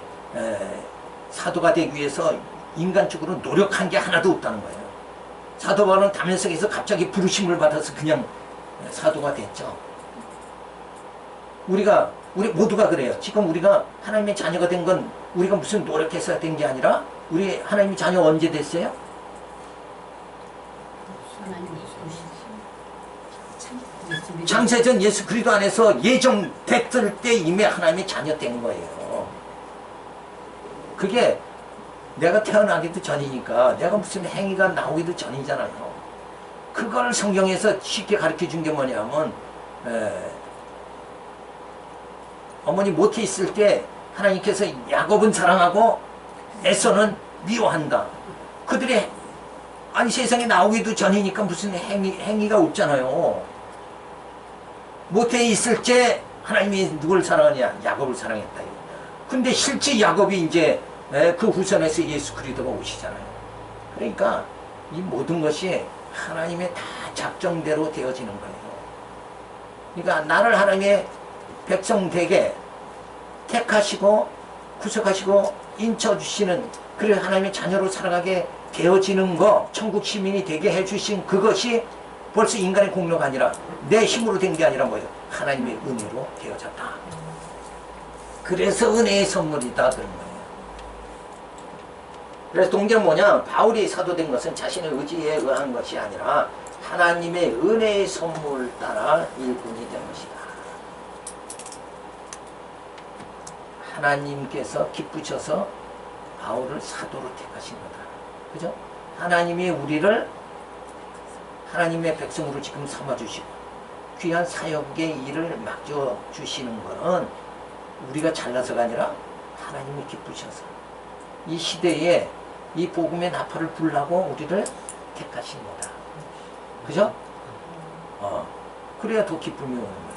사도가 되기 위해서 인간적으로 노력한 게 하나도 없다는 거예요. 사도 바울은 다메섹에서 갑자기 부르심을 받아서 그냥 사도가 됐죠. 우리 모두가 그래요. 지금 우리가 하나님의 자녀가 된 건 우리가 무슨 노력해서 된 게 아니라 우리 하나님의 자녀 언제 됐어요? 창세전 예수 그리스도 안에서 예정됐을 때 이미 하나님의 자녀 된 거예요. 그게 내가 태어나기도 전이니까 내가 무슨 행위가 나오기도 전이잖아요. 그걸 성경에서 쉽게 가르쳐 준 게 뭐냐면 어머니 못해 있을 때 하나님께서 야곱은 사랑하고 에서는 미워한다. 그들의 아니 세상에 나오기도 전이니까 무슨 행위가 없잖아요. 못해 있을 때 하나님이 누굴 사랑하냐? 야곱을 사랑했다. 근데 실제 야곱이 이제 그 후손에서 예수 그리스도가 오시잖아요. 그러니까 이 모든 것이 하나님의 다 작정대로 되어지는 거예요. 그러니까 나를 하나님의 백성 되게 택하시고 구속하시고 인쳐주시는, 그래 하나님의 자녀로 살아가게 되어지는 거, 천국 시민이 되게 해주신 그것이 벌써 인간의 공로가 아니라 내 힘으로 된 게 아니라 뭐예요? 하나님의 은혜로 되어졌다. 그래서 은혜의 선물이다 그런 거예요. 그래서 동기는 뭐냐? 바울이 사도된 것은 자신의 의지에 의한 것이 아니라 하나님의 은혜의 선물 따라 일꾼이 된 것이다. 하나님께서 기쁘셔서 바울을 사도로 택하신 거다. 그죠? 하나님이 우리를 하나님의 백성으로 지금 삼아주시고 귀한 사역의 일을 맡겨주시는 것은 우리가 잘나서가 아니라 하나님이 기쁘셔서 이 시대에 이 복음의 나팔을 불라고 우리를 택하신 거다. 그죠? 그래야 더 기쁨이 오는 거예요.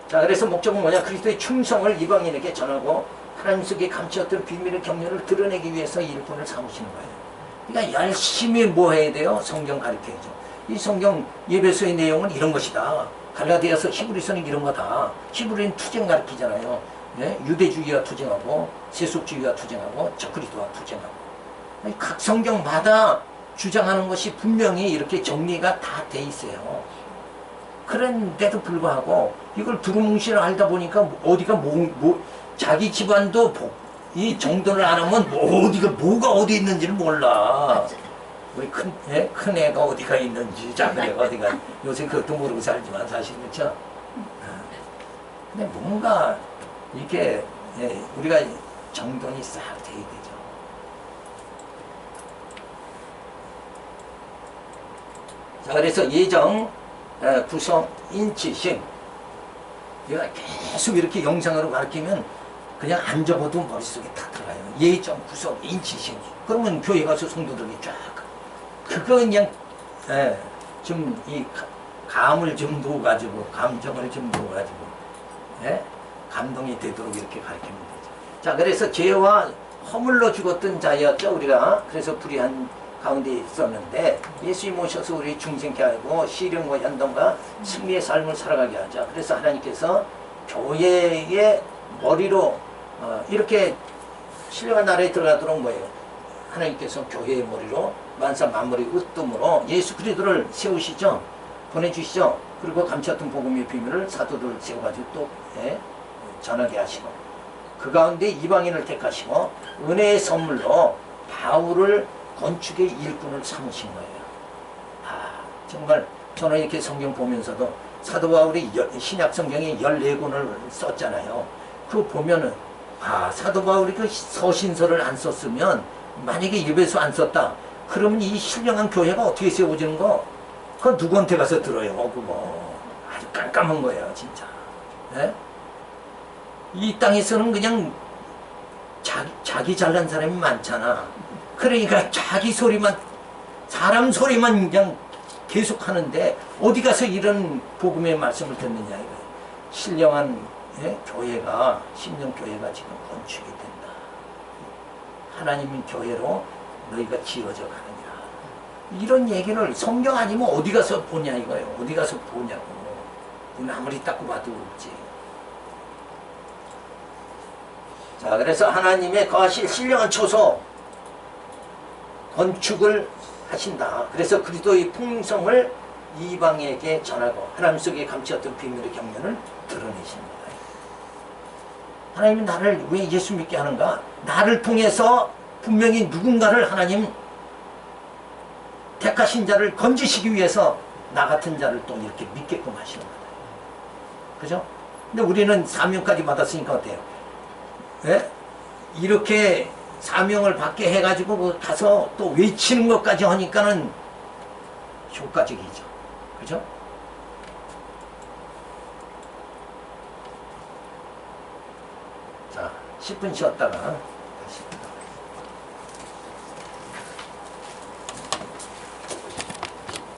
자, 그래서 목적은 뭐냐? 그리스도의 충성을 이방인에게 전하고 하나님 속에 감추었던 비밀의 경륜을 드러내기 위해서 일꾼을 삼으시는 거예요. 그러니까 열심히 뭐 해야 돼요? 성경 가르쳐야죠. 이 성경 예배서의 내용은 이런 것이다. 갈라디아서 히브리서는 이런 거다. 히브리는 투쟁 가르치잖아요. 네? 유대주의와 투쟁하고 세속주의와 투쟁하고 저그리스도와 투쟁하고. 각 성경마다 주장하는 것이 분명히 이렇게 정리가 다 돼 있어요. 그런데도 불구하고 이걸 두루뭉실 알다 보니까 어디가 자기 집안도 이 정도를 안 하면 어디가 뭐가 어디 있는지를 몰라. 우리 큰 애가 어디가 있는지 작은 애가 어디가, 요새 그것도 모르고 살지만 사실 그렇죠. 근데 뭔가 이렇게 우리가 정돈이 싹 돼야 되죠. 자, 그래서 예정 구성, 인치심. 얘가 계속 이렇게 영상으로 가르치면 그냥 안 적어도 머릿속에 다 들어가요. 예정, 구성, 인치심. 그러면 교회 가서 성도들이 쫙. 그거 그냥, 좀 이 감을 좀 놓아가지고, 감정을 좀 놓아가지고, 감동이 되도록 이렇게 가르치면 되죠. 자, 그래서 죄와 허물로 죽었던 자였죠, 우리가. 그래서 불의한 가운데 있었는데, 예수님 오셔서 우리 중생케 하고, 시련과 연단과 승리의 삶을 살아가게 하자. 그래서 하나님께서 교회의 머리로, 이렇게 신령한 나라에 들어가도록 뭐예요? 하나님께서 교회의 머리로 만사 만물의 으뜸으로 예수 그리스도를 세우시죠. 보내주시죠. 그리고 감추었던 복음의 비밀을 사도들 세워가지고 또 전하게 하시고, 그 가운데 이방인을 택하시고 은혜의 선물로 바울을 건축의 일꾼을 삼으신 거예요. 정말 저는 이렇게 성경 보면서도 사도 바울이 신약 성경에 14권을 썼잖아요. 그거 보면은 사도 바울이 그 서신서를 안 썼으면, 만약에 예배소 안 썼다 그러면 이 신령한 교회가 어떻게 세워지는 거? 그건 누구한테 가서 들어요? 그거 아주 깜깜한 거예요, 진짜. 이 땅에서는 그냥 자기 잘난 사람이 많잖아. 그러니까 자기 소리만, 사람 소리만 그냥 계속 하는데 어디 가서 이런 복음의 말씀을 듣느냐 이거예요. 신령한 교회가, 신령교회가 지금 건축이 된다. 하나님의 교회로 너희가 지어져 가느니라. 이런 얘기를 성경 아니면 어디 가서 보냐 이거예요. 어디 가서 보냐고. 아무리 닦고 봐도 없지. 자, 그래서 하나님의 거하실 신령한 초소 건축을 하신다. 그래서 그리스도의 풍성을 이방에게 전하고 하나님 속에 감추었던 비밀의 경륜을 드러내십니다. 하나님이 나를 왜 예수 믿게 하는가? 나를 통해서 분명히 누군가를 하나님 택하신 자를 건지시기 위해서 나 같은 자를 또 이렇게 믿게끔 하시는 거예요. 그죠? 근데 우리는 사명까지 받았으니까 어때요? 이렇게 사명을 받게 해가지고 가서 또 외치는 것까지 하니까는 효과적이죠. 그죠? 자, 10분 쉬었다가 다시.